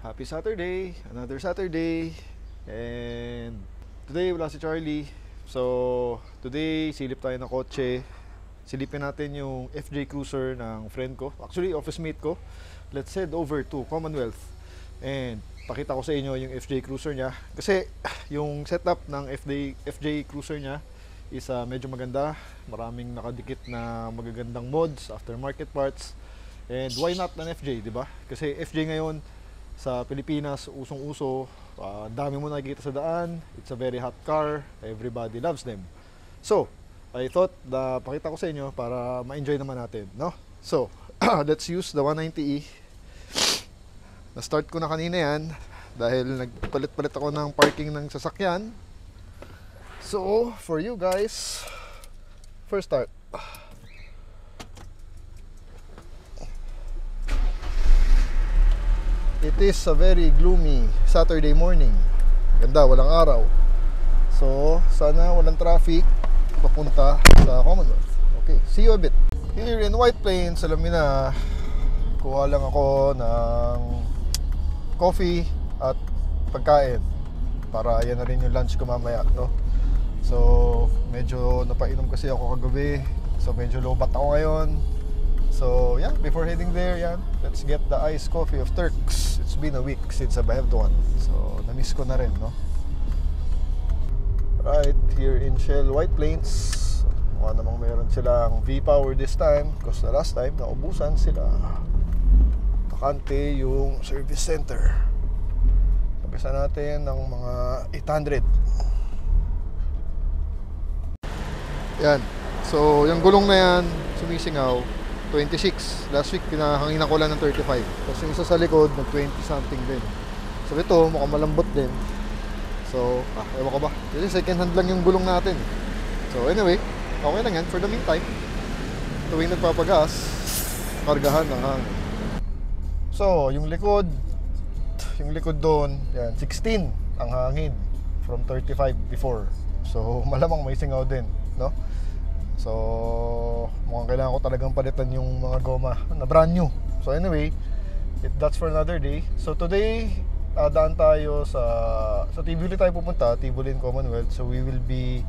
Happy Saturday! Another Saturday! And today wala si Charlie. So today silip tayo ng kotse. Silipin natin yung FJ Cruiser ng friend ko. Actually, office mate ko. Let's head over to Commonwealth. And pakita ko sa inyo yung FJ Cruiser niya. Kasi yung setup ng FJ Cruiser niya is medyo maganda. Maraming nakadikit na magagandang mods, aftermarket parts. And why not an FJ, di ba? Kasi FJ ngayon sa Pilipinas, usong-uso, dami mo nakikita sa daan. It's a very hot car. Everybody loves them. So, I thought na pakita ko sa inyo para ma-enjoy naman natin, no? So, let's use the 190e. Na-start ko na kanina yan dahil nagpalit-palit ako ng parking ng sasakyan. So, for you guys, first start. It is a very gloomy Saturday morning. Ganda, walang araw. So, sana walang traffic papunta sa Commonwealth. Okay, see you a bit. Here in White Plains, alam niyo na, kuha lang ako ng coffee at pagkain para yan na rin yung lunch ko mamaya, no? So, medyo napainom kasi ako kagabi. So, medyo low bat ako ngayon. So, yeah, before heading there, yeah, let's get the iced coffee of Turks. It's been a week since I've had one. So, na-miss ko na rin, no? Right, here in Shell White Plains. Mukha namang meron silang V-Power this time because the last time, naubusan sila. Bakante yung service center. Pagkasa natin ng mga 800. Yan. So, yung gulong na yan, sumisingaw. 26. Last week, pinahanginan ko lang ng 35. Tapos yung isa sa likod, nag-20 something din. So ito, mukhang malambot din. So, ewan ko ba. Kasi second hand lang yung gulong natin. So anyway, okay lang yan for the meantime. Tuwing nagpapagas, kargahan ng hangin. So, yung likod doon, yan, 16 ang hangin from 35 before. So, malamang may singaw din, no? So, mukhang kailangan ko talagang palitan yung mga goma na brand new. So anyway, that's for another day. So today, daan tayo sa Tibuli tayo pupunta, Tibuli in Commonwealth. So we will be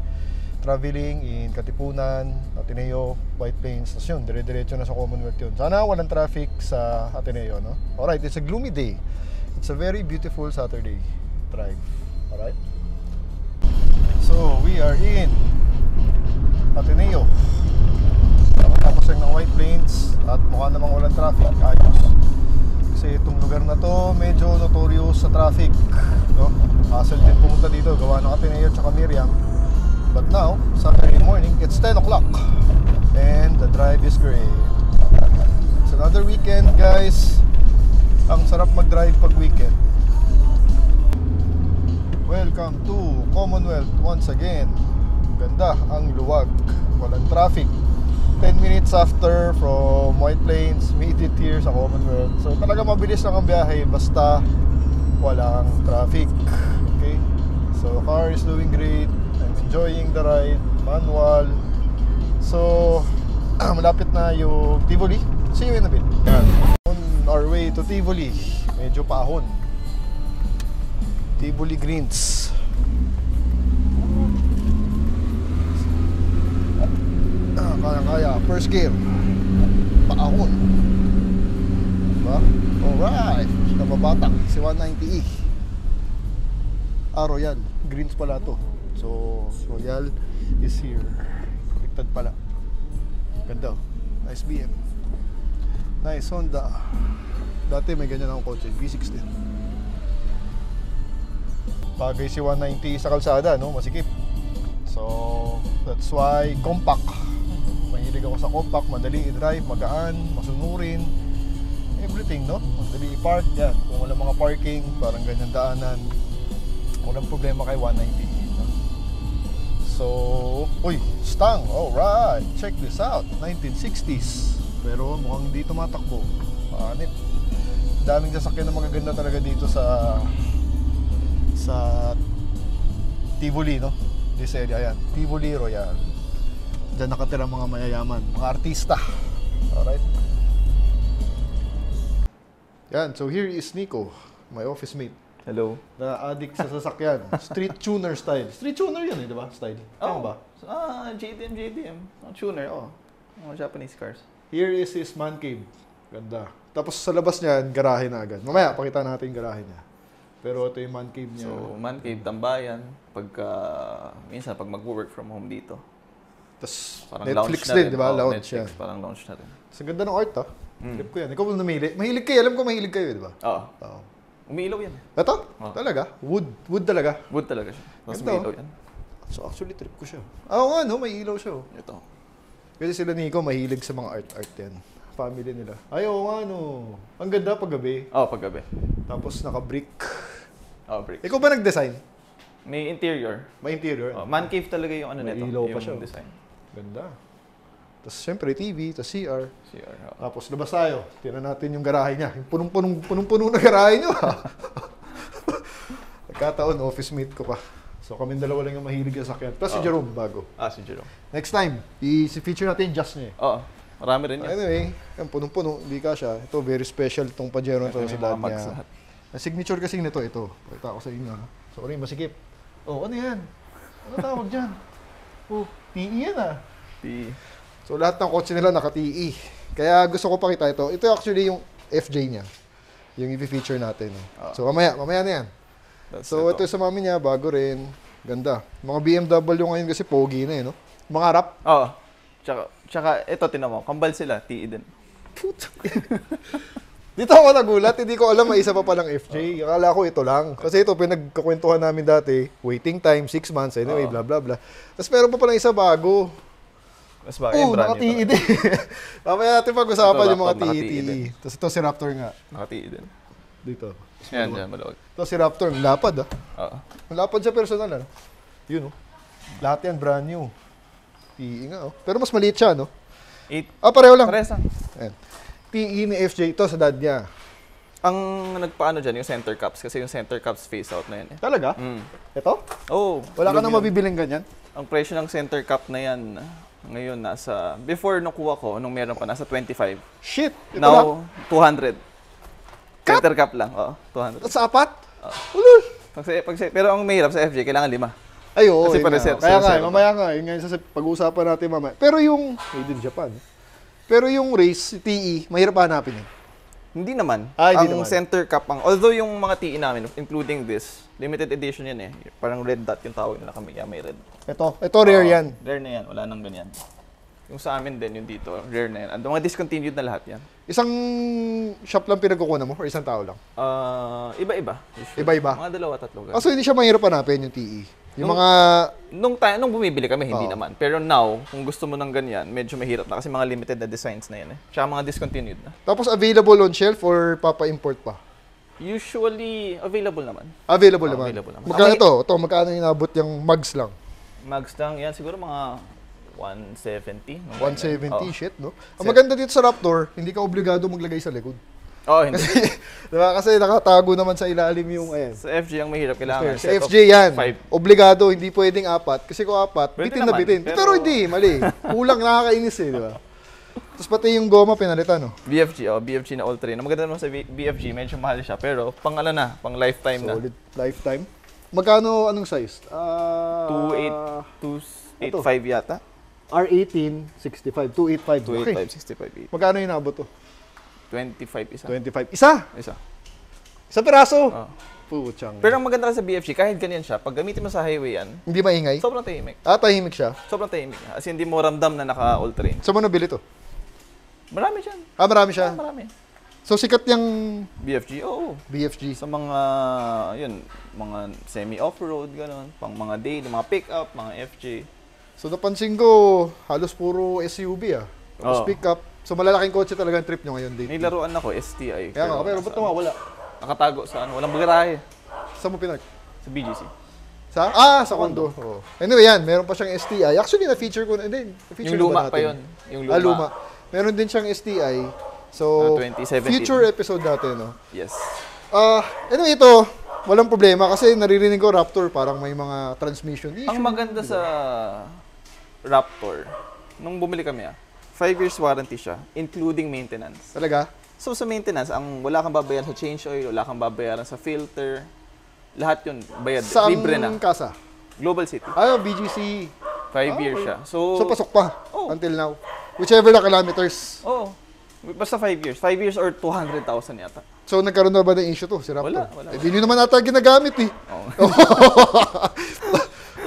traveling in Katipunan, Ateneo, White Plains. Tapos yun, dire-diretso na sa Commonwealth yun. Sana walang traffic sa Ateneo, no? Alright, it's a gloomy day. It's a very beautiful Saturday drive. Alright? So, we are in Ateneo. Tapos ng White Plains at mukha namang walang traffic. Ayos. Kasi itong lugar na to medyo notorious sa traffic, no? Hassle din pumunta dito gawa ng Ateneo at Miriam. But now, Saturday morning, it's 10 o'clock and the drive is great. It's another weekend, guys. Ang sarap mag-drive pag weekend. Welcome to Commonwealth once again. Ganda, ang luwag, walang traffic. 10 minutes after from White Plains, made it here sa Commonwealth. So talaga mabilis lang ang biyahe basta walang traffic. Okay, so car is doing great. I'm enjoying the ride, manual. So malapit na yung Tivoli. See you in a bit. On our way to Tivoli, medyo paahon. Tivoli Greens. Kaya, first gear, paahon, diba? Alright, nababatak si 190e. Royal, greens pala to. So, Royal is here. Baliktad pala. Ganda, nice BM, nice Honda. Dati may ganyan akong kotse, V60. Bagay si 190 sa kalsada, no? Masikip. So, that's why compact. Mahilig ako sa compact, madali i-drive, magaan, masunurin, everything, no? Madali i-park, yan. Kung walang mga parking, parang ganyan daanan, walang problema kay 190. No? So, uy, Stang, alright, check this out, 1960s. Pero mukhang di tumatakbo, panip. Daming sasakyan na magaganda talaga dito sa Tivoli, no? This area, yan, Tivoli Royal. Diyan nakatira mga mayayaman, mga artista. Alright. Yan, so here is Nico. my office mate, Hello. na addict sa sasakyan. Street tuner style. Street tuner yun eh, di ba? Style. Tama ba? JDM. Tuner, Mga Japanese cars. Here is his man cave. Ganda. Tapos sa labas niyan, garahe na agad. Mamaya, pakita natin yung garahe niya. Pero ito yung man cave niya. So, man cave, tambayan. Minsan, pag mag-work from home dito. Tapos Parang Netflix lounge na din, rin. di ba? Oo, Lounge Netflix, yan. parang lounge na rin. Sa ganda ng art, ah. Trip ko yan. Ikaw ba namili? Mahilig kayo. Alam ko mahilig kayo, di ba? Oo. Oo. Umiilaw yan. Ito? Oo. Talaga? Wood. Wood talaga. Wood talaga siya. Tapos Ganda, umiilaw yan. So actually, trip ko siya. Oo nga, no? May ilaw siya, oh. Ito. Kasi sila Nico, mahilig sa mga art yan. Family nila. Ay, oo nga, no. Ang ganda pag gabi. Paggabi. Tapos naka-brick. Brick. Ikaw ba nag-design? May interior. May interior? Man cave talaga yung ano May nito. ilaw pa yung siya. design. Ganda. Tapos syempre, TV, tapos CR. CR. Tapos labas tayo. Tingnan natin yung garahe niya. Yung punong-puno na garahe niyo, ha? Nagkataon, office mate ko pa. So kami dalawa lang yung mahilig sa sakyan. Plus si Jerome, bago. Si Jerome. Next time, i-feature natin yung just niya eh. Oo. Marami rin yan. Anyway, yan, punong-puno, hindi ka siya. Ito, very special itong Pajero to sa dad mags niya. lahat. Ang signature kasi nito, ito. Pakita ko sa inyo. Ha? Sorry, masikip. Oh, ano yan? Ano tawag dyan? Oh, TE yan ah. So lahat ng kotse nila naka-TE. Kaya gusto ko pakita ito. Ito actually yung FJ niya. Yung i-feature natin. So mamaya na yan. So ito sa mami niya, bago rin. Ganda. Mga BMW ngayon kasi pogi na eh, no? Mga rap. Oo. Tsaka ito, tinan mo. Kambal sila. TE din. Dito ako nagulat, hindi ko alam may isa pa palang FJ. Akala ko ito lang. Kasi ito, pinagkakwentuhan namin dati, waiting time, 6 months, anyway, blah, blah, blah. Tapos meron pa palang isa bago. Mas bagay, naka-TE din. Mamaya natin pag-usapan yung mga TE. Tapos ito si Raptor nga. Naka-TE din. Dito. Yan, maluwag. Ito si Raptor, ang lapad ah. Oo. Ang lapad sa personal, ano? Yun, oh. Lahat yan, brand new. TE nga, oh. Pero mas maliit siya, no? 8. Pareho lang. Parehas lang. Ayan. TE ni FJ ito sa dad niya. Ang nagpaano dyan, yung center caps. Kasi yung center caps face out na yan eh. Talaga? Ito? Wala ka nang mabibiling ganyan? Ang presyo ng center cap na yan, ngayon before nung kuha ko, nung meron pa, nasa 25. Shit! Ito Now, 200. Center cap lang, 200. Sa apat? Ulul! Pero ang mahirap sa FJ, kailangan 5. Ay, oo. Kasi pa-reserve. Kaya nga, mamaya nga. Yun nga yung pag-uusapan natin mamaya. Pero yung, made in Japan. Pero yung race, TE, mahirap hanapin eh. Hindi naman. Hindi ang naman. center cap, although yung mga TE namin, including this, limited edition yan eh. Parang red dot yung tawag nila kami. Yeah, may red. Ito rare yan. Rare na yan. Wala nang ganyan. Yung sa amin din, yung dito, rare na yan. Ang mga discontinued na lahat yan. Isang shop lang pinagkukunan mo or isang tao lang? Iba-iba. Usually. Iba-iba? Mga 2-3 So hindi siya mahirap hanapin yung TE? Yung mga... Nung bumibili kami, hindi naman. Pero now, kung gusto mo ng ganyan, medyo mahirap na kasi mga limited na designs na yan eh. Tsaka mga discontinued na. Tapos available on shelf or papa-import pa? Usually, available naman. Available naman. Available naman. Magkano yung nabot yung mugs lang? Mags lang, yan siguro mga 170. 170, shit, no? Ang maganda dito sa Raptor, hindi ka obligado maglagay sa likod. Hindi. Diba? Kasi nakatago naman sa ilalim yung, ayan. Sa FJ ang mahirap, kailangan Sa FJ yan. 5. Obligado, hindi pwedeng 4. Kasi kung 4, Pwede bitin na naman, bitin. Pero hindi, mali. Kulang, nakakainis eh, di ba? Tapos pati yung goma pinalitan, no? BFG na all-terrain. Ang maganda naman sa BFG, medyo mahal siya. Pero pang pang lifetime na. Solid lifetime. Magkano, anong size? 285 yata. R18, 65. 285. 285, 65. Magkano yung nabot to? 25 isa. 25. Isa? Isang piraso? Puchang. Pero ang maganda sa BFG, kahit ganyan siya, pag gamitin mo sa highway yan, hindi maingay? sobrang tahimik. Tahimik siya? Sobrang tahimik. As in, hindi mo ramdam na naka-all-terrain. Saan mo nabili to? Marami dyan. Marami siya? Marami. So, sikat yung BFG? Oo. BFG. Sa mga, mga semi-off-road, gano'n. Pang mga daily, mga pick-up, mga FJ. So, napansin ko, halos puro SUV ah. Tapos pick-up. So, malalaking kotse talaga ang trip nyo ngayon dito. May laruan ako, STI. Kaya nga, pero ba't nawawala? Nakatago sa walang garahe. Saan mo pinag? Sa BGC. Sa condo. Oh. Anyway, yan, meron pa siyang STI. Actually, na-feature ko na din. Yung luma pa yun. Yung luma. Luma. Meron din siyang STI. So, 2017. future episode natin, no? Yes. Anyway, ito, walang problema kasi naririnig ko Raptor, parang may mga transmission issue. Ang maganda sa Raptor, nung bumili kami 5 years warranty siya, including maintenance. Talaga? So sa maintenance, wala kang babayaran sa change oil, wala kang babayaran sa filter. Lahat yun, bayad. Saan Libre na. kasa? Global City. Ayaw, BGC. 5 years siya. So pasok pa Oh. until now. Whichever na kilometers. Oo. Basta 5 years. 5 years or 200,000 yata. So nagkaroon na ba ng issue to, si Raptor? Wala. Eh, di nyo naman ata ginagamit eh. Oo.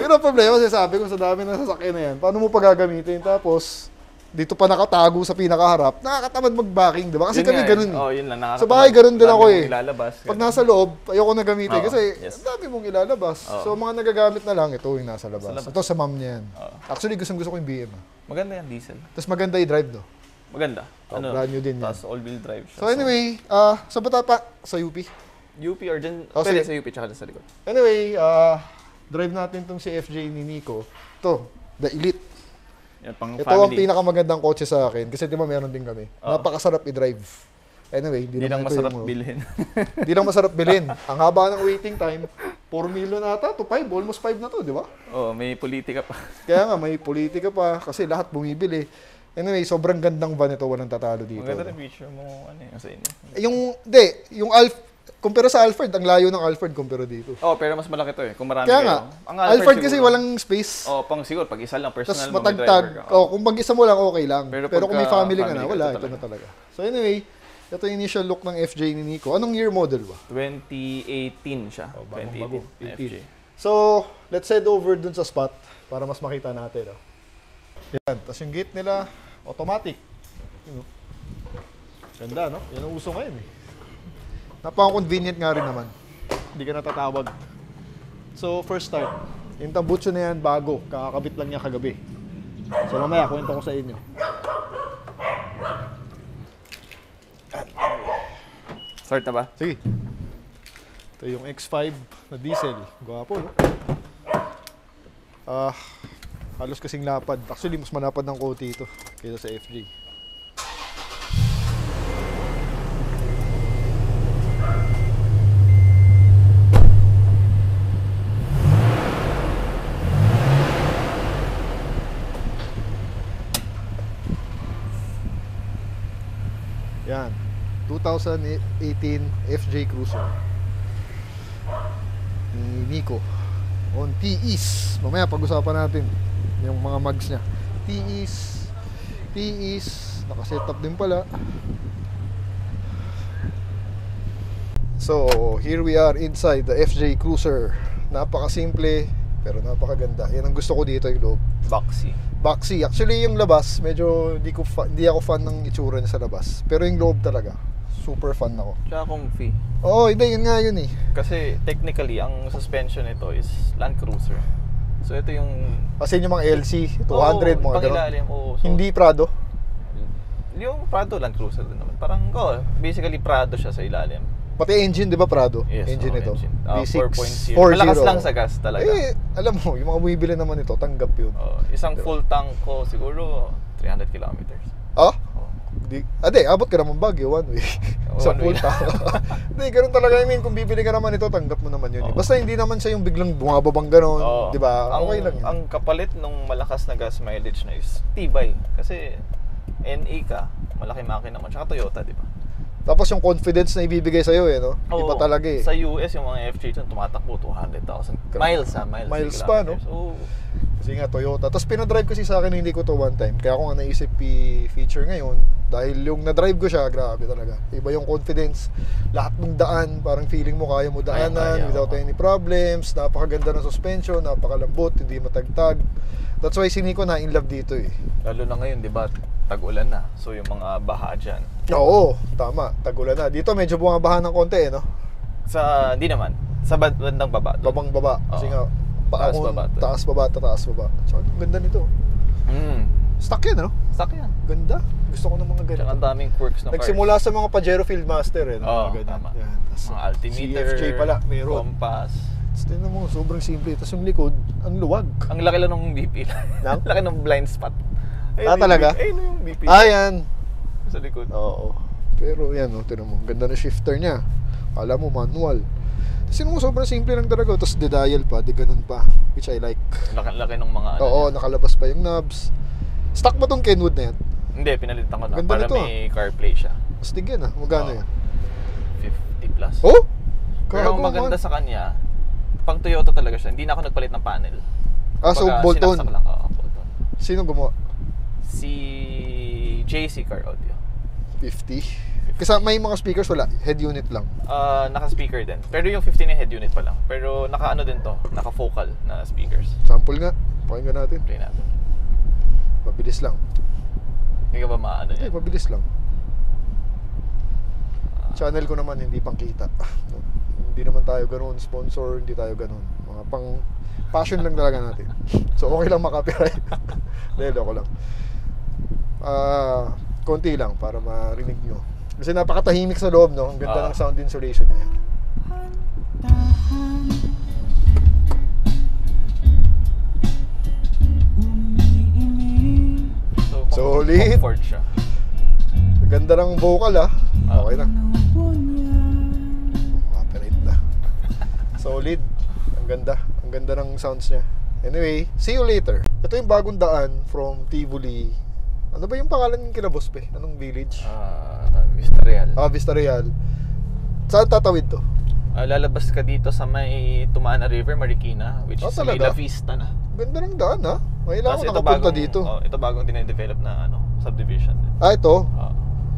Yun ang problema, sabi ko sa dami ng sasakyan na yan. Paano mo pa gagamitin? Tapos, dito pa nakatago sa pinakaharap, nakakatamad mag-backing, di ba? Kasi Yun kami nga ganun eh. eh. Oh, yun lang. Sa bahay, ganun din ako eh. Ilalabas. Pag nasa loob, ayoko na gamitin Oo, kasi yes. ang dami mong ilalabas. Oo. So, mga nagagamit na lang, ito yung nasa labas. Sa labas. Ito sa mom niya yan. Oo. Actually, gusto ko yung BM. Maganda yan, diesel. Tapos maganda i-drive, no? Maganda. Brand new din yan. Tapos all-wheel drive siya. So, anyway, sa bata pa, sa UP. UP or dyan, Oh, pwede sige. sa UP tsaka dyan sa likod. Anyway, drive natin tong si FJ ni Nico. Ito, the Elite. Yan, pang Ito ang family. pinakamagandang kotse sa akin kasi di ba meron din kami. Oo. Napakasarap i-drive. Anyway, Hindi lang naman ito masarap yung- bilhin. Hindi lang masarap bilhin. Ang haba ng waiting time, 4 million ata to 5, almost 5 na to, di ba? Oh, may politika pa. Kaya nga, may politika pa kasi lahat bumibili. Anyway, sobrang gandang van ito, walang tatalo dito. Maganda rin picture mo, ano yung sa inyo. Yung kumpara sa Alphard, ang layo ng Alphard kumpara dito. Oh, pero mas malaki to eh. Kung marami Kaya kayo. nga, Ang Alphard kasi siguro- walang space. Oh, pang siguro, pag isa lang, Tapos personal mo, may matagtag. driver ka. Oh, kung mag-isa mo lang, okay lang. Pero Pero kung may pagka family ka na, family ka, wala. ito Ito na talaga. So anyway, ito yung initial look ng FJ ni Nico. Anong year model ba? 2018 siya. Oh, 2018. bagong-bago. FJ. So, let's head over dun sa spot para mas makita natin. Oh. Yan. Tapos yung gate nila, automatic. Yun, oh. Ganda, no? Yan ang uso ngayon eh. Napaka-convenient nga rin naman. Hindi ka natatawag. So, first start. Yung tambutso na yan, bago. Kakakabit lang niya kagabi. So, mamaya, kwento ko sa inyo. Start na ba? Sige. Ito yung X5 na diesel. Gwapo, no? Halos kasing lapad. Actually, mas malapad ng konti ito kaysa sa FJ. Yan. 2018 FJ Cruiser ni Nico on TEs. Mamaya pag-usapan natin yung mga mags niya. TEs, naka-setup din pala. So, here we are inside the FJ Cruiser. Napaka-simple pero napakaganda. Yan ang gusto ko dito, yung loob. Boxy. Boxy. Actually, yung labas, medyo hindi ako fan ng itsura niya sa labas. Pero yung loob talaga, super fan ako. Tsaka comfy. Oo, hindi, yun nga yun eh. Kasi technically, ang suspension nito is Land Cruiser. So ito yung... Kasi yung mga LC, 200, Oo, mga ganun. pangilalim, oo. So, Hindi Prado. Yung Prado Land Cruiser din naman. Parang, basically Prado siya sa ilalim. Pati engine, di ba Prado? Yes, Engine ito. V6 4.0. Malakas 4.0. lang sa gas talaga. Eh, alam mo, yung mga bumibili naman ito, tanggap yun. Isang full tank ko siguro 300 kilometers. Ah? Oh. Abot ka naman Baguio, one way. Sa One full way. tank. Hindi, ganun talaga. I mean, kung bibili ka naman ito, tanggap mo naman yun. Oo. Basta hindi naman siya yung biglang bumababang ganun. Oo. Di ba? Ang, Okay lang yun. ang kapalit ng malakas na gas mileage na is tibay. Kasi NA ka, malaki makina mo. Tsaka Toyota, di ba? Tapos yung confidence na ibibigay sa'yo no? Iba Oo. talaga eh. Sa US, yung mga FJ dyan, tumatakbo 200,000. Miles ha, miles. Miles pa, no? Oo. Kasi nga Toyota. Tapos pinadrive kasi sa akin hindi ko to one time. Kaya ako nga naisip i-feature ngayon. Dahil yung na-drive ko siya, grabe talaga. Iba yung confidence. Lahat ng daan, parang feeling mo kaya mo daanan Kaya, without oo. any problems. Napakaganda ng suspension, napakalambot, hindi matagtag. That's why si Nico na in love dito eh. Lalo na ngayon, di ba? Tag-ulan na. So yung mga baha dyan. Oo, tama. Tagulan na. Dito medyo bumabahan ng konti no? Hindi naman. Sa bandang baba. doon. Babang baba. Kasi Oo. nga, Taas paahon, baba to. taas baba, taas baba. So, ang ganda nito. Stock yan, no? Stock yan. Ganda. Gusto ko ng mga ganito. Tsaka ang daming quirks ng Nagsimula sa mga Pajero Fieldmaster no? Oo, Mga ganyan. tama. Yan. Tas, Mga altimeter. CFJ pala, meron. Compass. Tapos tingnan mo, sobrang simple. Tapos yung likod, ang luwag. Ang laki lang ng BP. Nang? Laki ng blind spot. Talaga? Ayun yung BP. Yan. Sa likod. Oo. Pero yan, tingnan mo. Ganda na shifter niya. Kala mo, manual. Tapos yun mo, sobrang simple lang talaga. Tapos de-dial pa, de-ganun pa. Which I like. Laki ng mga Oo, nakalabas pa yung knobs. Stock ba tong Kenwood na yan? Hindi, pinalitan ko na. Ganda Para nito, may CarPlay siya. Astig yan Magkano yan? 50 plus. Oh? Pero ang maganda sa kanya, pang Toyota talaga siya. Hindi na ako nagpalit ng panel. So Kumbaga, bolt-on. sinaksak lang. Oo, bolt-on. Sino gumawa? Si JC Car Audio. 50. Kasi may mga speakers wala, head unit lang. Naka-speaker din. Pero yung 15 yung head unit pa lang. Pero naka-ano din to, naka-focal na speakers. Sample nga, pakinggan natin. Play natin. Mabilis lang. Hindi ka ba maano yan? Mabilis lang. Channel ko naman hindi pang kita. Hindi naman tayo ganoon, sponsor, hindi tayo ganoon. Mga pang passion lang talaga natin. So okay lang makapiright. Dahil ako lang. Konti lang para marinig nyo. Kasi napakatahimik sa loob, no? Ang ganda ng sound insulation niya. So, Solid. comfort siya. Ganda ng vocal, Okay na. Copyright na. Solid. Ang ganda. Ang ganda ng sounds niya. Anyway, see you later. Ito yung bagong daan from Tivoli. Ano ba yung pangalan ng kinabos, pe? Anong village? Vista Real. Vista Real. Saan tatawid to? Lalabas ka dito sa may Tumana River, Marikina, which is may talaga? La Vista na. Ganda ng daan, Ngayon lang ako Kasi nakapunta dito. Ito bagong dinedevelop na subdivision din. Ito?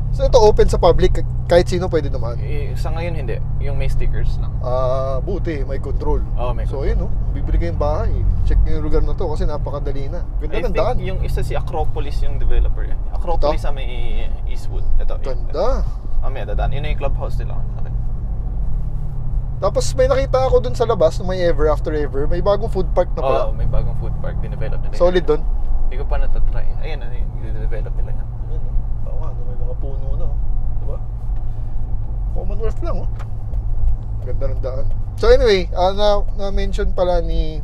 So ito open sa public, kahit sino pwede naman? Sa ngayon hindi, yung may stickers lang. Buti, may control. May So control. ayun, bibili kayong bahay. Check nyo yung lugar na to kasi napakadali na. Ganda ng daan. Yung isa si Acropolis yung developer yan. Acropolis sa may Eastwood. Ito. Ganda. May dadaan. Yun na yung clubhouse nila. Okay. Tapos may nakita ako dun sa labas, may Ever After Ever, may bagong food park na pala. May bagong food park dinevelop nila. Solid dun. Hindi ko pa natatry. Ayun, i-develop nila yan. May mga puno na, diba? Commonwealth lang, Ganda ng daan. So anyway, na-mention pala ni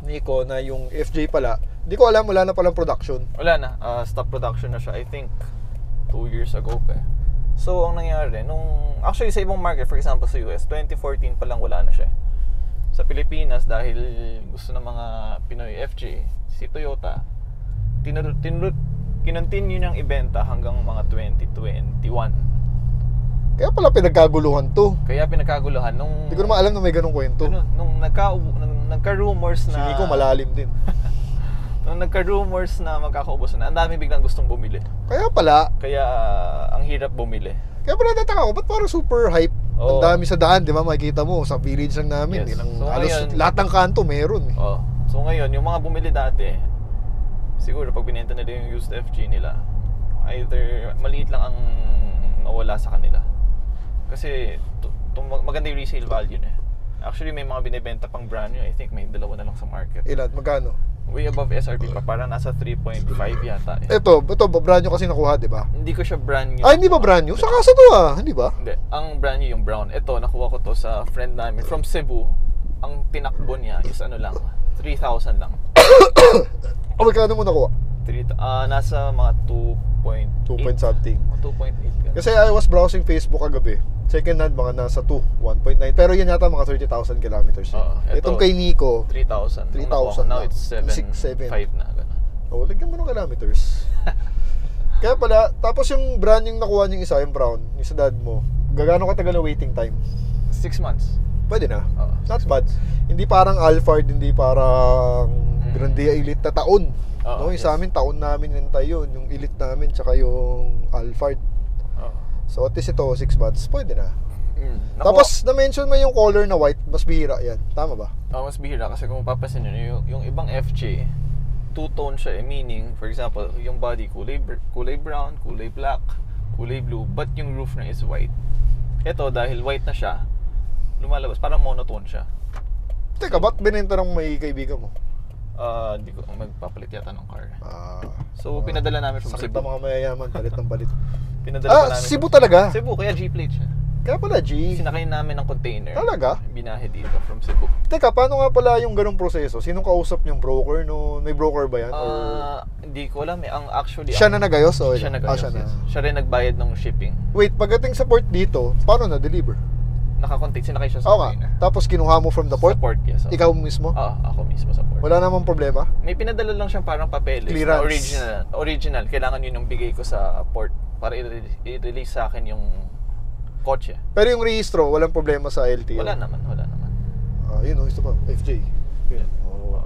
Nico na yung FJ pala, hindi ko alam, wala na palang production. Wala na. Stop production na siya, I think 2 years ago pa. So, ang nangyari, actually sa ibang market, for example sa US, 2014 pa lang wala na siya. Sa Pilipinas, dahil gusto ng mga Pinoy FJ, si Toyota, kinontinue niyang ibenta hanggang mga 2021. Kaya pala pinagkaguluhan to. Kaya pinagkaguluhan nung... Hindi ko naman alam na may ganong kwento. Nung nagka-rumors na... Si Nico malalim din. Nung nagka-rumors na magkakaubusan na, ang dami biglang gustong bumili. Kaya pala. Kaya ang hirap bumili. Kaya pala nataka ko, ba't parang super hype? Ang dami sa daan, di ba? Makikita mo, sa village lang namin. Yes. So, halos ngayon, lahat ng kanto meron. So ngayon, yung mga bumili dati, siguro pag binenta nila yung used FG nila, either maliit lang ang nawala sa kanila. Kasi maganda yung resale value niya. Actually, may mga binibenta pang brand new. I think may dalawa na lang sa market. Ilan? Magkano? Way above SRP pa. Parang nasa 3.5 yata. Ito, brand new kasi nakuha, di ba? Hindi ko siya brand new. Hindi ba brand new? Sa kasa to hindi ba? Hindi. Ang brand new yung brown. Ito, nakuha ko to sa friend namin from Cebu. Ang tinakbo niya is 3,000 lang. Magkano mo nakuha? Nasa mga 2.8. 2 point something. 2.8. Kasi I was browsing Facebook kagabi. Second hand mga nasa 1.9. Pero yan yata mga 30,000 kilometers. Itong kay Nico, 3,000. 3,000 Now it's 7.5 na. Lagyan mo ng kilometers. Kaya pala, tapos yung brand yung nakuha niyong isa, yung brown, yung sa dad mo, gagano katagal na waiting time? 6 months. Pwede na. Not bad. Hindi parang Alphard, hindi parang Grandia Elite na taon. Yung sa amin, taon namin nintay yun. Yung Elite namin, tsaka yung Alphard. So at least ito, 6 months, pwede na. Tapos na-mention mo yung color na white, mas bihira yan. Tama ba? Mas bihira kasi kung mapapansin nyo, yung ibang FJ, two-tone siya, meaning, for example, yung body kulay brown, kulay black, kulay blue, but yung roof na is white. Ito, dahil white na siya, lumalabas, parang monotone siya. Teka, ba't binenta ng may kaibigan mo? Hindi ko magpapalit yata ng car. So, pinadala namin from Sakit Cebu. na mga mayayaman, palit ng palit. Pinadala pa namin Cebu talaga? Cebu, kaya G-plate siya. Kaya pala G. Sinakayin namin ng container. Talaga? Binahe dito from Cebu. Teka, paano nga pala yung ganong proseso? Sinong kausap niyong broker? May broker ba yan? Hindi ko alam. Actually, siya na nagayos? Siya nagayos. Siya rin nagbayad ng shipping. Wait, pagdating sa port dito, paano na-deliver? Nakakontate, sinakay siya sa Oo nga. container. Tapos kinuha mo from the port? Sa port, yes. Ikaw mismo? Oo, ako mismo sa port. Wala namang problema? May pinadala lang siyang parang papeles. Clearance. Na original. Kailangan yun yung bigay ko sa port para i-release sa akin yung kotse. Pero yung rehistro, walang problema sa LTO? Wala naman. Yun o, ito pa, FJ. Yun.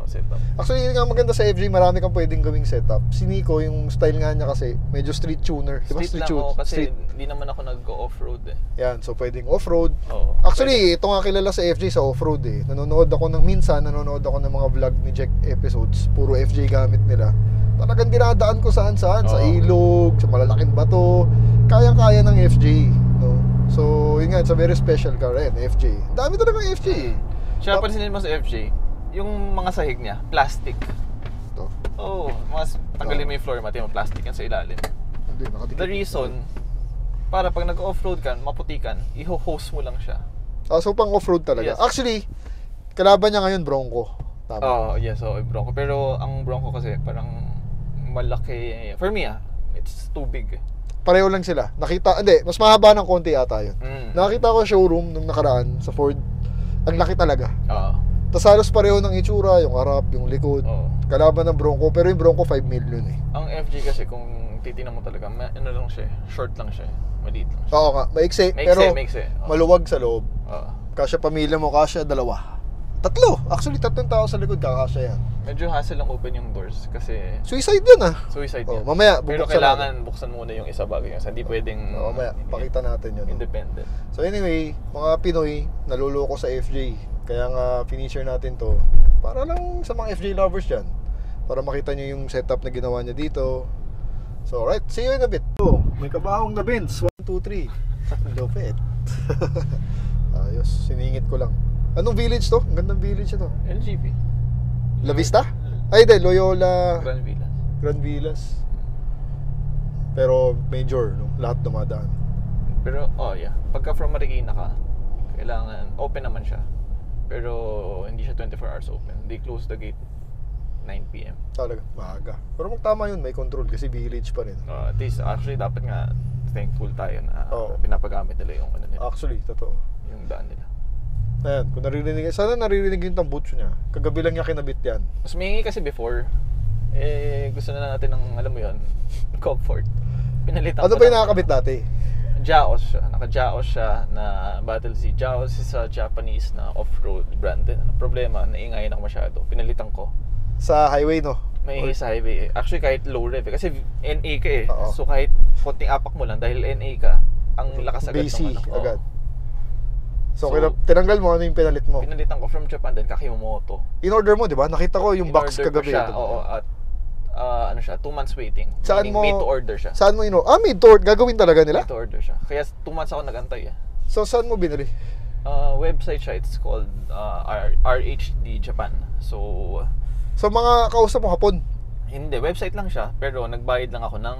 Setup. Actually, yun nga maganda sa FJ, marami kang pwedeng gawing setup. Si Nico, yung style nga niya kasi, medyo street tuner. Diba? Street lang ako kasi hindi naman ako nag-off-road eh. Yan, so pwedeng off-road. Oo, Actually, ito nga kilala sa FJ sa off-road eh. Nanonood ako ng mga vlog ni Jack episodes. Puro FJ gamit nila. Talagang dinadaan ko saan-saan. Sa ilog, sa malalaking bato. Kayang-kaya ng FJ. No? So, yun nga, it's a very special car rin, FJ. Dami talagang FJ. Siya, pansinin mo sa FJ, yung mga sahig niya, plastic. Ito. Oo, tanggalin mo yung floor mat, yung plastic yan sa ilalim. Hindi, nakadikit. The reason, para pag nag-off-road ka, maputikan, i-hose mo lang siya. So pang off-road talaga. Yes. Actually, kalaban niya ngayon Bronco. Tama. Yes, Bronco. Pero ang Bronco kasi parang malaki. For me it's too big. Pareho lang sila. Mas mahaba ng konti ata yun. Nakita ko showroom nung nakaraan sa Ford. Ang laki talaga. Tapos halos pareho ng itsura, yung harap, yung likod. Kalaban ng Bronco, pero yung Bronco 5 million eh. Ang FG kasi kung titingnan mo talaga, ano lang siya, short lang siya, maliit lang siya. Oo nga, maiksi, pero maluwag sa loob. Kasya pamilya mo, kasya dalawa. Actually tatlong tao sa likod, kakasya yan. Medyo hassle lang open yung doors kasi suicide yun Suicide yan. Mamaya, pero kailangan buksan muna yung isa bago yung isa. Hindi pwedeng mamaya, pakita natin yun. Independent. So anyway, mga Pinoy, naluloko sa FJ. Kaya nga, finisher natin to para lang sa mga FJ lovers dyan. Para makita nyo yung setup na ginawa niya dito. So alright, see you in a bit. May kabahong na Benz. 1, 2, 3. Lopet. Ayos, siningit ko lang. Anong village to? Ang gandang village ito. LGP. La Vista? Ay, hindi. Loyola Grand Villas. Pero major, no? Lahat dumadaan. Pero, pagka from Marikina ka, kailangan, open naman siya. Pero, hindi siya 24 hours open. They close the gate 9 p.m. Talaga, maaga. Pero magtama yun, may control kasi village pa rin. At least, actually, dapat nga thankful tayo na pinapagamit nila yung ano nila. Actually, totoo. Yung daan nila. Ayan, kung naririnig, sana naririnig yung tambutso niya. Kagabi lang niya kinabit yan. Mas maingi kasi before, gusto na natin ng, alam mo yun, comfort. Pinalitan ano ba yung nakakabit dati? Jaos siya. Naka-Jaos siya na Battle Z. Jaos is a Japanese na off-road brand. Problema, naingayin ako masyado. Pinalitan ko. Sa highway, no? May sa highway. Actually, kahit low rev. Kasi NA ka eh. Oo. So, kahit konting apak mo lang, dahil NA ka, ang lakas agad BC ng agad. So tinanggal mo, ano yung pinalit mo? Pinalitan ko from Japan din, Kakimomoto. In-order mo, di ba? Nakita ko yung box kagabi. Siya, at ano siya, 2 months waiting. Saan mo? Made to order siya. Saan mo made to order? Gagawin talaga nila? Made to order siya. Kaya 2 months ako nagantay eh. So saan mo binili? Website siya, it's called RHD Japan. So mga kausap mo hapon? Hindi, website lang siya. Pero nagbayad lang ako ng,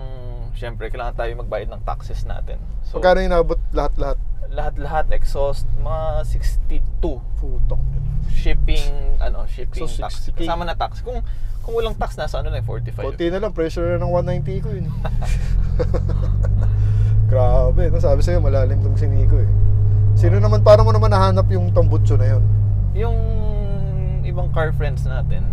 syempre, kailangan tayo magbayad ng taxes natin. So, magkano yung nabot lahat-lahat? Lahat, exhaust, mga 62. Putok. Shipping So, tax. 60K. Kasama na tax. Kung walang tax, nasa 45. Konti na lang, pressure na ng 190 ko yun. Grabe, sabi sa'yo, malalim tong si Nico eh. Sino naman, paano mo naman nahanap yung tambutso na yun? Yung ibang car friends natin.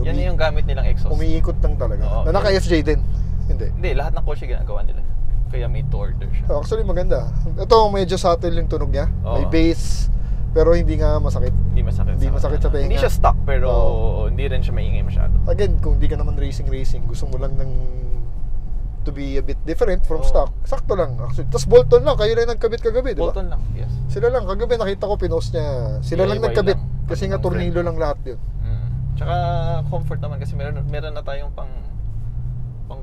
Yan yung gamit nilang exhaust. Umiikot lang talaga. Na naka-FJ din? Hindi, lahat ng kotse ginagawa nila. Kaya made to order siya. Actually, maganda. Ito, medyo subtle yung tunog niya. May bass, pero hindi nga masakit. Hindi masakit sa tenga. Hindi siya stock, pero hindi rin siya maingay masyado. Again, kung hindi ka naman racing, gusto mo lang ng to be a bit different from stock, sakto lang. Actually, tapos Bolton lang, kayo lang nagkabit kagabi, di ba? Bolton lang, yes. Sila lang, kagabi nakita ko pinost niya. Sila lang nagkabit kasi nga tornilyo lang lahat yun. Tsaka comfort naman kasi meron na tayong pang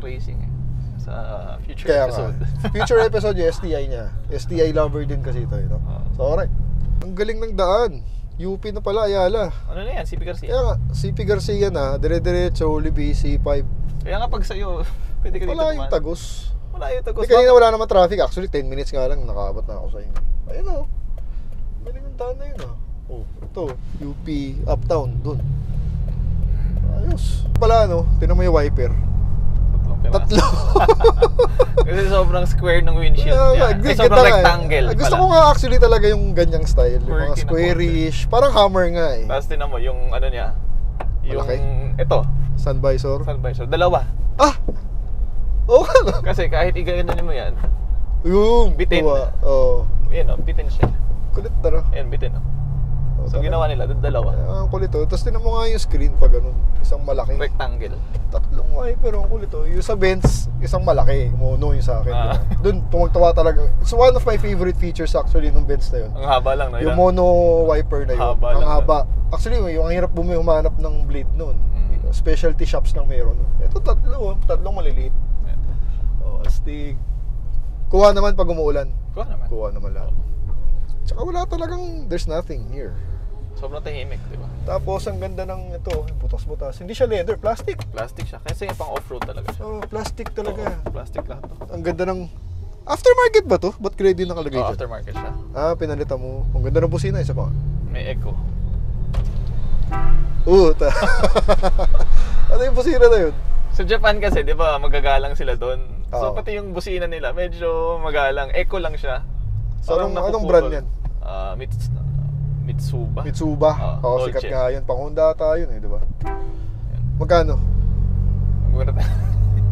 racing sa future episode. Future episode yung STI niya. STI lover din kasi ito, no? So, alright. Ang galing ng daan. UP na pala, Ayala. Ano na yan? CP Garcia? Kaya nga, CP Garcia na, dire-diretso, Libby, C5. Kaya nga pag sa'yo, pwede ka dito wala yung Tagos. Wala yung Tagos. Kanina wala naman traffic. Actually, 10 minutes nga lang, nakaabot na ako sa inyo. Ayun o. Galing ng daan na yun ito, UP, uptown, dun. Ayos. Pala, tinan mo yung wiper. Tatlo. Kasi sobrang square ng windshield niya. Sobrang rectangle Gusto pala. ko nga actually talaga yung ganyang style. Yung mga Quirky na squarish. Parang Hammer nga eh. Tapos tinan mo, yung ano niya. Yung, Malaki. ito, Sun visor. sun visor. Dalawa. Ah! Oo nga no? Kasi kahit igaganon mo yan, Yung Bitin. Oo. yun o, bitin siya. Kulit na no? Ayan, bitin o. Oo, So talaga. ginawa nila, dalawa. Ang kulit oh. Tapos tinan mo nga yung screen pa ganun. Isang malaki. Rectangle. Tatlong wiper ang kulit oh. Yung sa Benz, isang malaki. Mono yung sa akin. Ah. Doon, tumagtawa talaga. It's one of my favorite features actually nung Benz na yun. Ang haba lang, no? Yung Ilan? mono wiper na yun. Haba Ang lang haba. Actually, yung ang hirap humanap ng blade noon. Specialty shops lang mayroon. Ito tatlong maliliit. Ayan. Oh, astig. Kuha naman pag umuulan. Kuha naman. Kuha naman lahat. Tsaka wala talagang, there's nothing here. Sobrang tahimik, di ba? Tapos ang ganda ng ito, butas-butas. Hindi siya leather, plastic. Plastic siya. Kasi pang off-road talaga siya. Oh, plastic talaga. Oo, plastic lahat to. Ang ganda ng aftermarket ba to? Ba't grade din nakalagay Oh, dyan? aftermarket siya. Ah, pinalitan mo. Ang ganda ng busina, isa pa. May echo. Ano yung busina na yun? Sa Japan kasi, di ba, magagalang sila doon. So, Oo. pati yung busina nila, medyo magalang. Echo lang siya. So, Parang anong napuputol. brand yan? Mitsuba. Mitsuba. Oo, Dolce. sikat nga yun. Pang Honda ata yun eh, di ba? Magkano?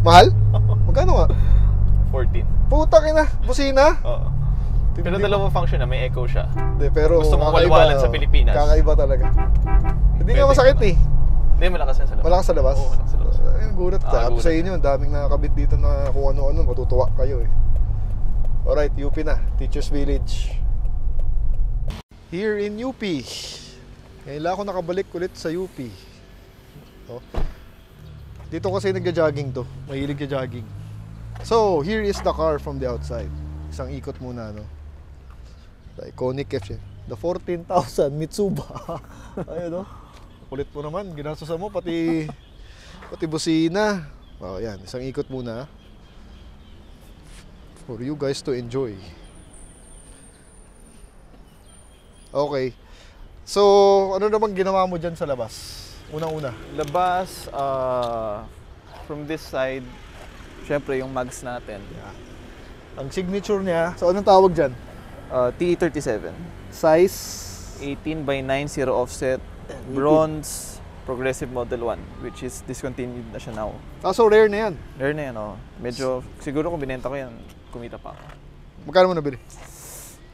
Mahal? Magkano nga? 14. Puta na, busina? Oo. Pero Tindi- dalawang function na, may echo siya. Hindi, pero Gusto mong kakaiba, walwalan sa Pilipinas. Kakaiba talaga. Hindi nga Pwede masakit ka na. eh. Hindi, malakas yan sa labas. Malakas sa labas. Oo, malakas sa labas. Ayun, gulat. Sabi Gulat. sa inyo, ang daming nakakabit dito na kung ano-ano. Matutuwa kayo eh. Alright, UP na. Teachers Village. Here in UP. Ngayon lang ako nakabalik ulit sa UP. Oh. Dito kasi nagja-jogging to. Mahilig ka jogging. So, here is the car from the outside. Isang ikot muna, no? The iconic F. The 14,000 Mitsuba. Ayun, no? Kulit mo naman. Ginasusan mo, pati busina. Oh, yan. Isang ikot muna. For you guys to enjoy. Okay. So, ano naman ginawa mo dyan sa labas? Unang-una. Labas, from this side, syempre yung mags natin. Ang signature niya, so anong tawag dyan? TE37. Size? 18 by 9, zero offset, bronze, progressive model 1, which is discontinued na siya now. Ah, so rare na yan. Rare na yan, oh. Medyo, siguro kung binenta ko yan, kumita pa ako. Magkano mo nabili?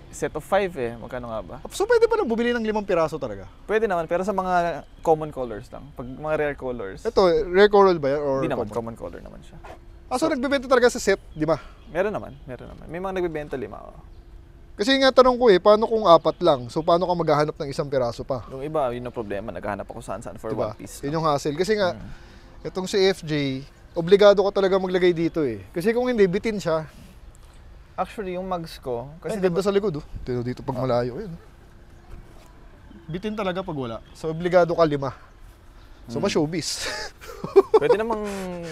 Set of 5 eh, magkano nga ba? So pwede pa lang bumili ng 5 piraso talaga? Pwede naman, pero sa mga common colors lang. Pag mga rare colors, Ito, rare coral ba yan? Or hindi naman, common? common color naman siya. Ah, so nagbebenta talaga sa set, di ba? Meron naman. May mga nagbibenta 5. Oh. Kasi nga tanong ko eh, paano kung 4 lang? So paano ka maghahanap ng 1 piraso pa? Yung iba, yun ang problema. Naghahanap ako saan-saan for Diba? one piece. Yun yung hassle. Kasi nga, itong si FJ, obligado ka talaga maglagay dito eh. Kasi kung hindi, bitin siya. Actually, yung mags ko, Kasi kasi ganda sa likod oh. Tino dito pag malayo. Ayun. Bitin talaga pag wala. So obligado ka 5. So ma-showbiz. pwede namang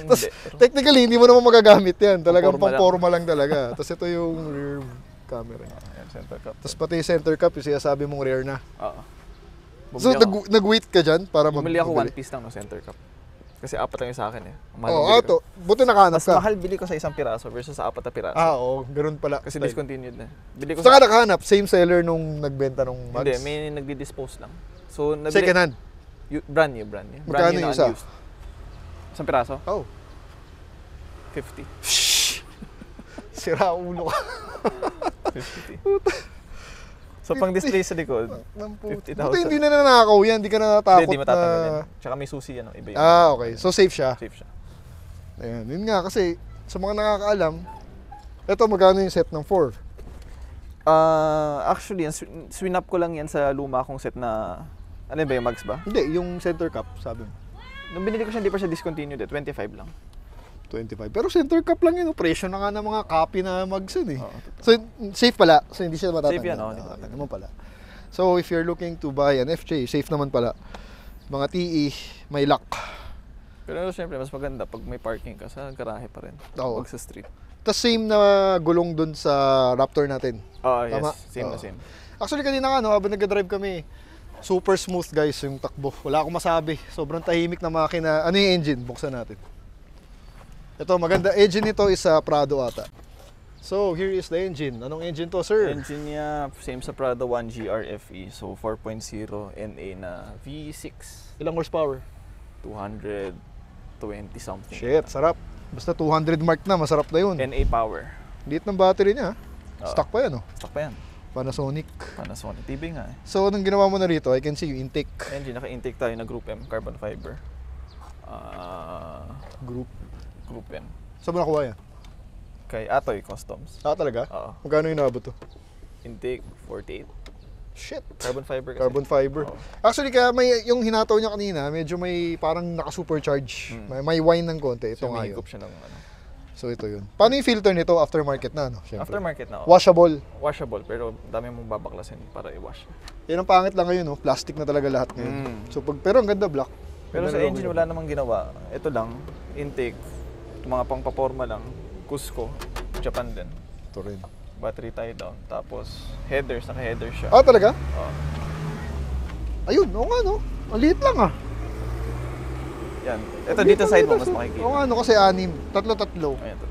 Tas, hindi. Pero technically, hindi mo naman magagamit yan. Talagang Pang-forma lang. pang-forma lang talaga. Tapos ito yung rear camera. Ayan, center cup. Tapos pati yung center cup, yung sinasabi mong rear na. Oo. So nag-wait ka dyan para bumili ako magbili? one piece lang no center cup. Kasi 4 lang yung sa akin eh. Ang mahal Oo, ng bili ko. ato. Buti nakahanap Mas ka. mahal bili ko sa 1 piraso versus sa 4 na piraso. Ah, oo. Ganun pala. Kasi Style. discontinued na. Bili ko Saan ka nakahanap? Same seller nung nagbenta nung mags? Hindi, may nagdi-dispose lang. So, Second hand? Brand new. Magkano yung isa? unused. 1 piraso? Oh. 50. Sira ulo ka. 50. So, pang display sa likod, 50,000. Buti hindi na nanakaw yan. Hindi ka na natakot Hindi matatanggal yan. na... Tsaka may susi yan. Iba yun. Ah, okay. So safe siya. Safe siya. Ayan. Yun nga kasi sa mga nakakaalam, eto magkano yung set ng 4? Actually, swinap ko lang yan sa luma kong set na... Ano ba yung mags ba? Hindi, yung center cup, sabi mo. Nung binili ko siya, hindi pa siya discontinued eh. 25 lang. 25. Pero center cup lang yun. Presyo na nga ng mga copy na mags yun eh. Oo, totoo. So safe pala. So hindi siya matatanggal. Safe yan, oh, Ah, di matatanggal. naman pala. So if you're looking to buy an FJ, safe naman pala. Mga TE, may lock. Pero syempre, mas maganda pag may parking ka sa garahe pa rin. Oo. Huwag sa street. Tapos same na gulong dun sa Raptor natin. Oo, Tama? yes. Same na Oo. same. Actually kanina nga, no, habang nag-drive kami, super smooth guys yung takbo. Wala akong masabi. Sobrang tahimik na makina. Ano yung engine? Buksan natin. Ito, maganda. Engine nito is Prado ata. So, here is the engine. Anong engine to, sir? Engine niya, same sa Prado 1G RFE. So, 4.0 NA na V6. Ilang horsepower? 220 something. Shit, sarap. Basta 200 mark na, masarap na yun. NA power. Liit ng battery niya. Oo. Stock pa yan, oh. Stock pa yan. Panasonic. Panasonic. TV nga eh. So, anong ginawa mo na rito? I can see yung intake. Engine, naka-intake tayo na Group M, carbon fiber. Group. Group M. Saan mo nakuha yan? Kay Atoy Customs. Talaga? Oo. Magkano yung nabot to? Intake, 48. Shit. Carbon fiber kasi. Carbon fiber. Oo. Actually, kaya may yung hinataw niya kanina, medyo may parang naka-supercharge. May wine ng konti. Ito So, nga may yun. higop siya ng ano. So, ito yun. Paano yung filter nito? Aftermarket na, no? Siyempre. Aftermarket na. Washable. Washable, pero dami mong babaklasin para i-wash. Yan ang pangit lang ngayon, no? Plastic na talaga lahat ngayon. So, pero ang ganda, black. Pero Ganda sa lang engine yun. wala namang ginawa. Ito lang, intake, mga pang-paporma lang, Cusco, Japan din. Ito rin. Battery tie down. Tapos headers, naka-header siya. Talaga? Oo. Ayun, oo nga, no? Ang liit lang, ah. Yan. Ito dito side mo mas makikita. Oo nga, no? Kasi anim. Tatlo. Ayan to.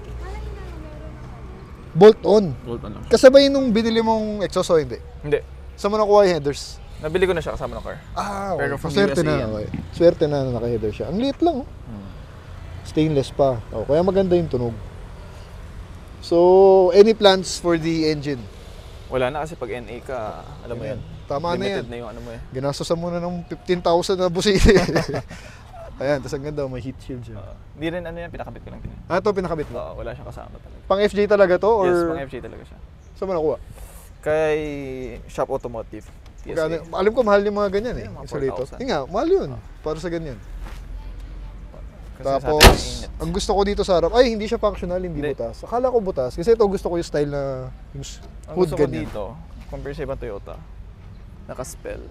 Bolt on. Bolt on lang. Kasabay nung binili mong exhaust o hindi? Hindi. Saan mo nakuha yung headers? Nabili ko na siya kasama ng car. Okay. Pero from Swerte USA na. yan. Okay. Swerte na naka-header siya. Ang liit lang, oh. Stainless pa. Kaya maganda yung tunog. So, any plans for the engine? Wala na kasi pag NA ka, alam mo yan. Tama na yan. Limited na yung ano mo eh. Ginastosan mo na ng 15,000 na busili. Ayan, tapos ang ganda, may heat shield siya. Hindi rin ano yan, pinakabit ko lang din. Ito pinakabit mo? Wala siyang kasama talaga. Pang FJ talaga to? Or... Yes, pang FJ talaga siya. Saan mo nakuha? Kay Shop Automotive. Magkano? TSA. Alam ko mahal yung mga ganyan eh. Yeah, mga Insulator. 4,000. Yung nga, mahal yun. Para sa ganyan. Kasi sa Tapos, atin, init. ang gusto ko dito sa harap, ay hindi siya functional, hindi Hindi. butas. Akala ko butas. Kasi ito gusto ko yung style na yung Ang hood gusto ko ganyan. dito, compare sa ibang Toyota, naka-spell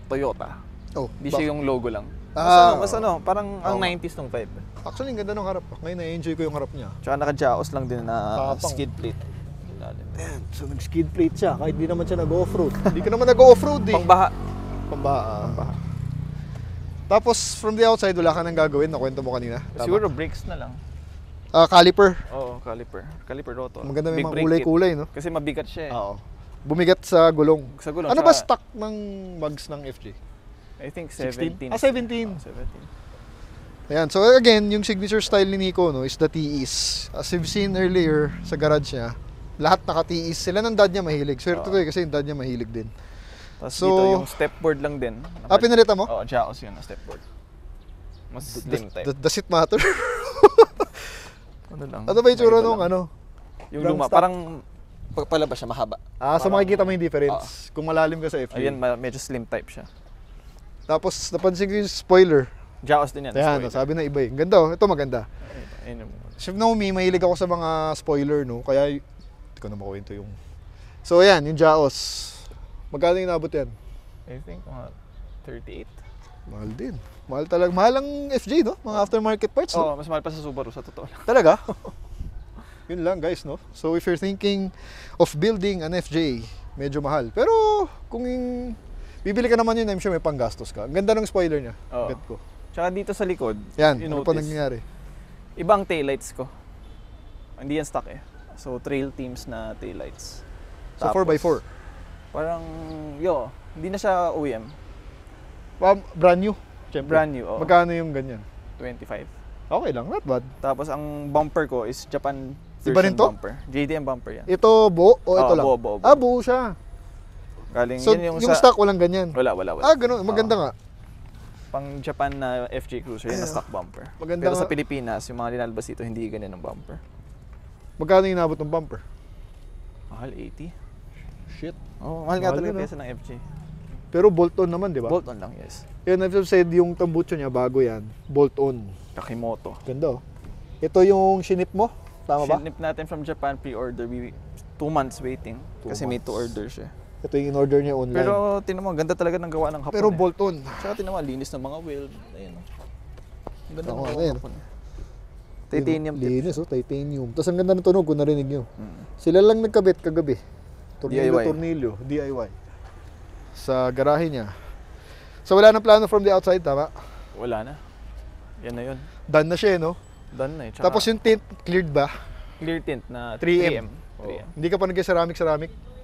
Toyota. Oh, Hindi siya yung logo lang. Mas ano, parang ang Oo nga. 90s nung vibe. Actually, ang ganda ng harap. Ngayon, na-enjoy ko yung harap niya. Tsaka naka-jaos lang din na Tapang. skid plate. Ilalim. Damn, so nag-skid plate siya. Kahit di naman siya nag-offroad. Hindi ka naman nag-offroad eh. Pangbaha. Pambaha. Tapos, from the outside, wala ka nang gagawin. Nakwento mo kanina. Tama? Siguro brakes na lang. Caliper. Oo, caliper. Caliper rotor. Maganda may Big mga brake kulay-kulay, kit. no? Kasi mabigat siya eh. Oo. Bumigat sa gulong. Sa gulong. Ano ba tsaka, stock ng mags ng FJ? I think 16? 17. 17. 17. Ayan. So again, yung signature style ni Nico, no, is the TEs. As you've seen earlier sa garage niya, lahat naka-TEs. Sila ng dad niya mahilig. Swerte to eh, kasi yung dad niya mahilig din. Tapos So, dito yung stepboard lang din. Pinalita mo? Oo, jaos yun na stepboard. Mas slim type. Does it matter? Ano lang? Ano ba yung tsura May iba nung lang. ano? Yung Brand luma, stock? parang palabas siya, mahaba. So makikita mo yung difference. Kung malalim ka sa FJ. Ayun, medyo slim type siya. Tapos napansin ko yung spoiler. Jaos din yan. Ayan, spoiler. sabi na iba eh. Ganda oh. Ito maganda. Ayun yung... Chef Naomi, mahilig ako sa mga spoiler, no? Kaya, hindi ko na makuwento yung... So, ayan, yung Jaos. Magkano yung nabot yan? I think mga 38. Mahal din. Mahal talaga. Mahal ang FJ, no? Mga aftermarket parts, no? Oo, mas mahal pa sa Subaru sa totoo lang. Talaga? Yun lang, guys, no? So, if you're thinking of building an FJ, medyo mahal. Pero, kung bibili ka naman yun, I'm sure may panggastos ka. Ang ganda ng spoiler niya. Oo. Bet ko. Tsaka dito sa likod, Yan, you ano pa notice, nangyayari? ibang taillights ko. Hindi yan stock eh. So, trail teams na taillights. So, 4x4. Parang, hindi na siya OEM. Brand new. Siyempre. Brand new, oo. Magkano yung ganyan? 25. Okay lang, not bad. Tapos, ang bumper ko is Japan Iba rin version to? bumper. JDM bumper yan. Ito buo o ito Oo, lang? buo. Buo siya. Galing, So, yun yung stock walang ganyan? Wala. Ganun. Maganda nga. Pang Japan na FJ Cruiser, yun na stock bumper. Maganda Pero sa nga. Pilipinas, yung mga linalabas dito, hindi ganyan ang bumper. Magkano yung inabot ng bumper? Mahal, 80. Shit. Oh, mahal nga Mahal talaga yun, pyesa ng FJ. Pero bolt-on naman, di ba? Bolt-on lang, yes. Yun, I've said yung tambucho niya, bago yan. Bolt-on. Kakimoto. Ganda oh. Ito yung shinip mo? Tama ba? Sinip natin from Japan, pre-order. 2 months waiting. 2 Kasi made to months. order siya. Ito yung in-order niya online. Pero tinan mo, ganda talaga ng gawa ng Hapon. Pero eh. bolt-on. Tsaka tinan mo, linis ng mga wheel. Ayun. Ang ganda ng Oo, gawa ayun. ng Hapon. Titanium tip. Linis oh, titanium. Tapos ang ganda ng tunog kung narinig nyo. Mm. Sila lang nagkabit kagabi. DIY. Tornilyo, DIY. Sa garahe niya. So wala nang plano from the outside, tama? Wala na. Yan na yun. Done na siya, no? Done na eh. Tsaka Tapos yung tint, cleared ba? clear tint na 3M. 3M. Hindi ka pa nag-ceramic?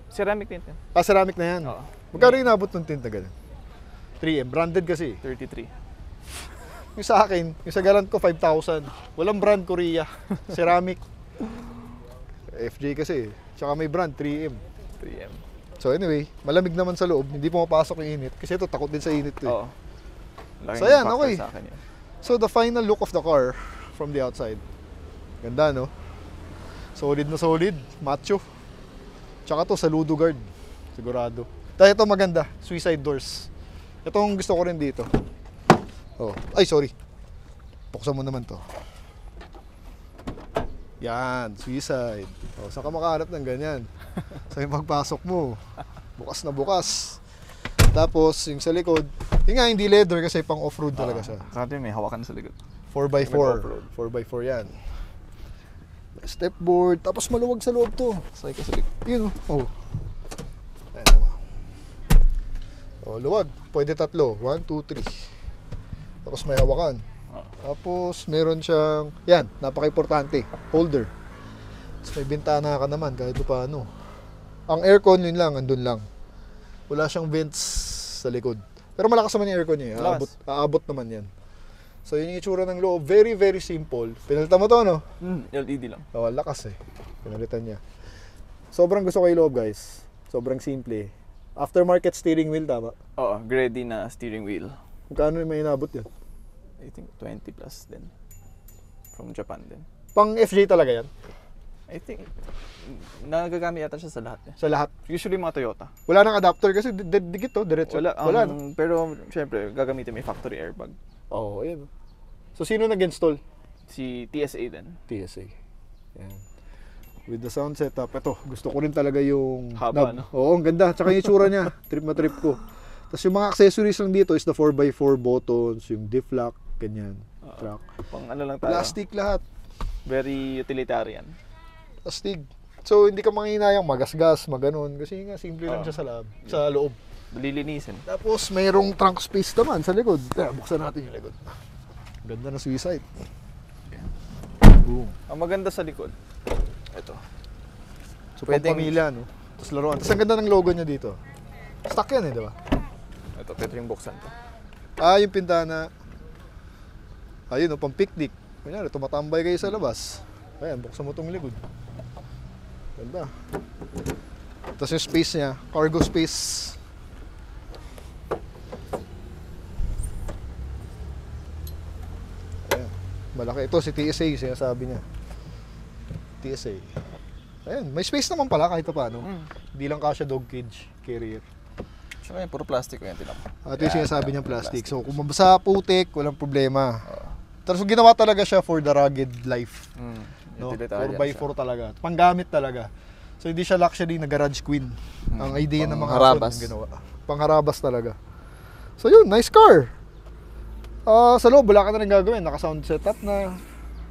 Ceramic tint yan. Ah, ceramic na yan. Oo. Magkano yung inabot ng tint na ganun? 3M, branded kasi. 33. Yung sa akin, yung sa Galant ko 5,000. Walang brand, Korea. Ceramic. FJ kasi. Tsaka may brand, 3M. 3M. So anyway, malamig naman sa loob. Hindi pumapasok yung init. Kasi ito, takot din sa init to eh. Oo. Laking So, ayan, factor okay. sa akin yun. So the final look of the car from the outside. Ganda, no? Solid na solid. Macho. Tsaka to, saludo guard. Sigurado. Dahil ito maganda. Suicide doors. Itong gusto ko rin dito. Oh. Ay, sorry. Buksan mo naman to. Yan. Suicide. Oh, saan ka makahanap ng ganyan? Sa yung pagpasok mo. Bukas na bukas. Tapos, yung sa likod. Yung nga, hindi leather kasi pang off-road talaga siya. Sabi may hawakan sa likod. 4x4. off-road. 4x4 yan. May stepboard. Tapos maluwag sa loob to. Sakay ka sa likod. Yun oh. Ayan mo. Oh, luwag. Pwede tatlo. 1, 2, 3. Tapos may hawakan. Tapos meron siyang, yan, napaka-importante. Holder. Tapos may bintana ka naman kahit pa ano. Ang aircon yun lang, andun lang. Wala siyang vents sa likod. Pero malakas naman yung aircon niya. Aabot naman yan. So yun yung itsura ng loob. Very, very simple. Pinalitan mo to, no? LED lang. Oh, lakas eh. Pinalitan niya. Sobrang gusto ko yung loob, guys. Sobrang simple. Aftermarket steering wheel, tama? Oo, grade na steering wheel. Magkano yung may inabot yan? I think 20 plus din. From Japan din. Pang FJ talaga yan? I think, nagagamit yata siya sa lahat. Sa lahat? Usually mga Toyota. Wala nang adapter kasi dikit to, diretso. Wala, no? pero syempre, gagamitin may factory airbag. Oo, oh, ayan. So, sino nag-install? Si TSA din. TSA. Yan. With the sound setup. Ito, gusto ko rin talaga yung... Haba, no? Oo, ang ganda. Tsaka yung itsura niya. Trip na trip ko. Tapos yung mga accessories lang dito is the 4x4 buttons, yung diff lock, ganyan. Track. Pang ano lang tayo. Plastic lahat. Very utilitarian. Plastic. So, hindi ka manghinayang magasgas, maganon. Kasi nga, simple lang siya sa loob. Lilinisin. Tapos, mayroong trunk space naman sa likod. Kaya, buksan natin yung likod. Ganda na suicide. Boom. Ang maganda sa likod, ito. So, pwedeng pamilya, no? Tapos laruan. Tapos, ang ganda ng logo niya dito. Stock yan eh, di ba? Ito, pwede yung buksan to. Ah, yung pintana. Ayun, no, pang picnic. Kunyari, tumatambay kayo sa labas. Ayan, buksan mo itong likod. Ganda. Tapos yung space niya, cargo space. Ayan, malaki. Ito si TSA, sinasabi niya. TSA. Ayan, may space naman pala kahit pa paano. Hindi lang kasya dog cage carrier. So, yan, puro plastic ko yan, tinan mo. Ito yung sinasabi niyang plastic. So, kung mabasa putik, walang problema. Tapos ginawa talaga siya for the rugged life. No? 4x4 talaga. Panggamit talaga. So, hindi siya luxury na garage queen. Ang idea ng mga Pangharabas. ginawa. Pangharabas talaga. So, yun. Nice car. Sa loob, wala ka na rin gagawin. Naka-sound setup na.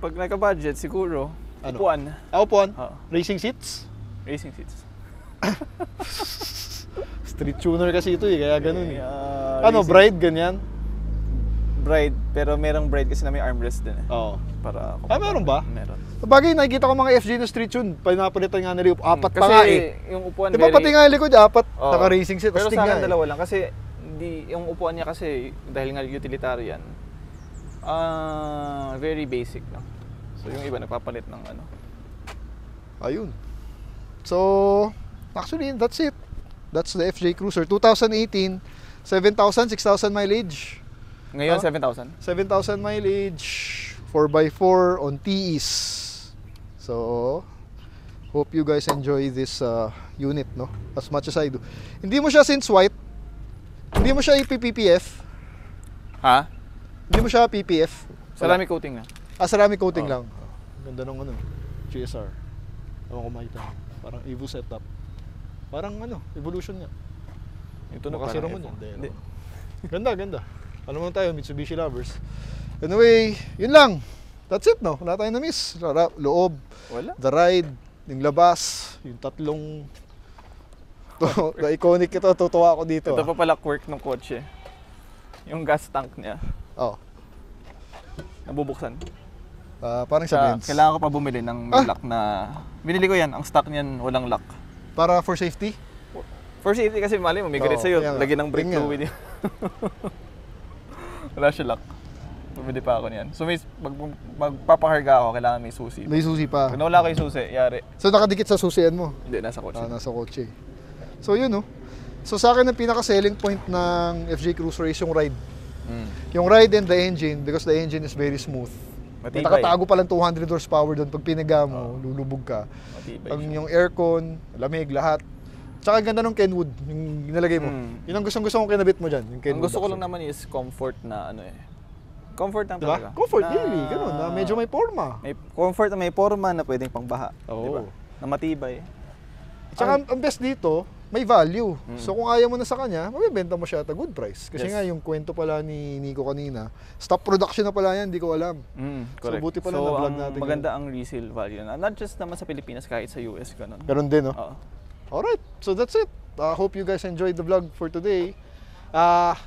Pag nagka-budget, siguro, Ano? upuan. Upuan. Oo. Racing seats. Racing seats. Street tuner kasi ito eh. Kaya ganun eh. Racing Bride, ganyan? Bride, pero merong bride kasi na may armrest din eh. Oo. Para Meron ba? Meron. Bagay, nakikita ko mga FJ na street tune. Pinapalitan nga nila yung apat pa Kasi nga eh. yung upuan Di ba pati nga yung likod, apat, Oo. naka-racing seat. Pero Astig sa nga akin eh. dalawa lang kasi yung upuan niya kasi dahil nga utilitarian, very basic lang. So yung iba nagpapalit ng ano. Ayun. So, actually, that's it. That's the FJ Cruiser. 2018, 7,000, 6,000 mileage. Ngayon, Huh? 7,000. 7,000 mileage, 4x4 on TEs. So, hope you guys enjoy this unit, no? As much as I do. Hindi mo siya since white. Hindi mo siya PPF. Ha? Hindi mo siya PPF. Ceramic coating na. Ceramic coating lang. Ganda nung ano, GSR. Ewan ko makita. Parang Evo setup. Parang ano, evolution nga. Ito na Baka parang sira mo iPhone. yan. Hindi. Ganda, ganda. Alam mo tayo, Mitsubishi lovers. Anyway, yun lang. That's it, no? Wala tayong na-miss. Loob, Wala. the ride, yung labas, yung tatlong... The iconic ito, tutuwa ako dito. Ito pa pala quirk ng kotse. Yung gas tank niya. Oh. Nabubuksan. Parang sa Benz. Kailangan ko pa bumili ng may lock na... Binili ko yan, ang stock niyan walang lock. Para for safety? For safety kasi mali mo, may galit sa'yo, kaya nga. lagyan ng brake Yun nga. fluid yun. Wala siya lock. Bumili pa ako niyan. So magpapakarga ako, kailangan may susi. May susi pa. Pag nawala ko yung susi, yari. So nakadikit sa susian mo? Hindi, nasa kotse. Nasa kotse. So yun no. So sa akin ang pinaka-selling point ng FJ Cruiser is yung ride. Yung ride and the engine, because the engine is very smooth. May Matibay. nakatago palang 200 horsepower doon. Pag pinaga mo, lulubog ka. Matibay Ang siya. yung aircon, lamig, lahat. Tsaka ang ganda ng Kenwood, yung nilagay mo. Yun ang gustong kong kinabit mo dyan, yung Ang Kenwood. gusto ko lang actually. naman is comfort na ano eh. Comfort lang Diba? talaga. Comfort, really. Ganun, na medyo may forma. May comfort na may forma na pwedeng pangbaha. Oo. Diba? Na matibay. Tsaka ang best dito, may value. So kung ayaw mo na sa kanya, mabibenta mo siya at a good price. Kasi Yes. nga yung kwento pala ni Nico kanina, stop production na pala yan, hindi ko alam. Correct. buti pala so, na-vlog ang natin maganda ang resale value na. Not just naman sa Pilipinas, kahit sa US, ganun. Ganun din, no? Oo. Alright, so that's it. Hope you guys enjoyed the vlog for today.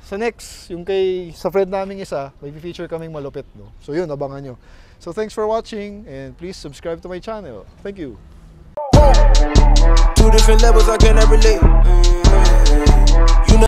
Sa next, yung sa friend naming isa, may feature kaming malupit, no? So yun, abangan nyo. So thanks for watching and please subscribe to my channel. Thank you. Two different levels, I cannot relate.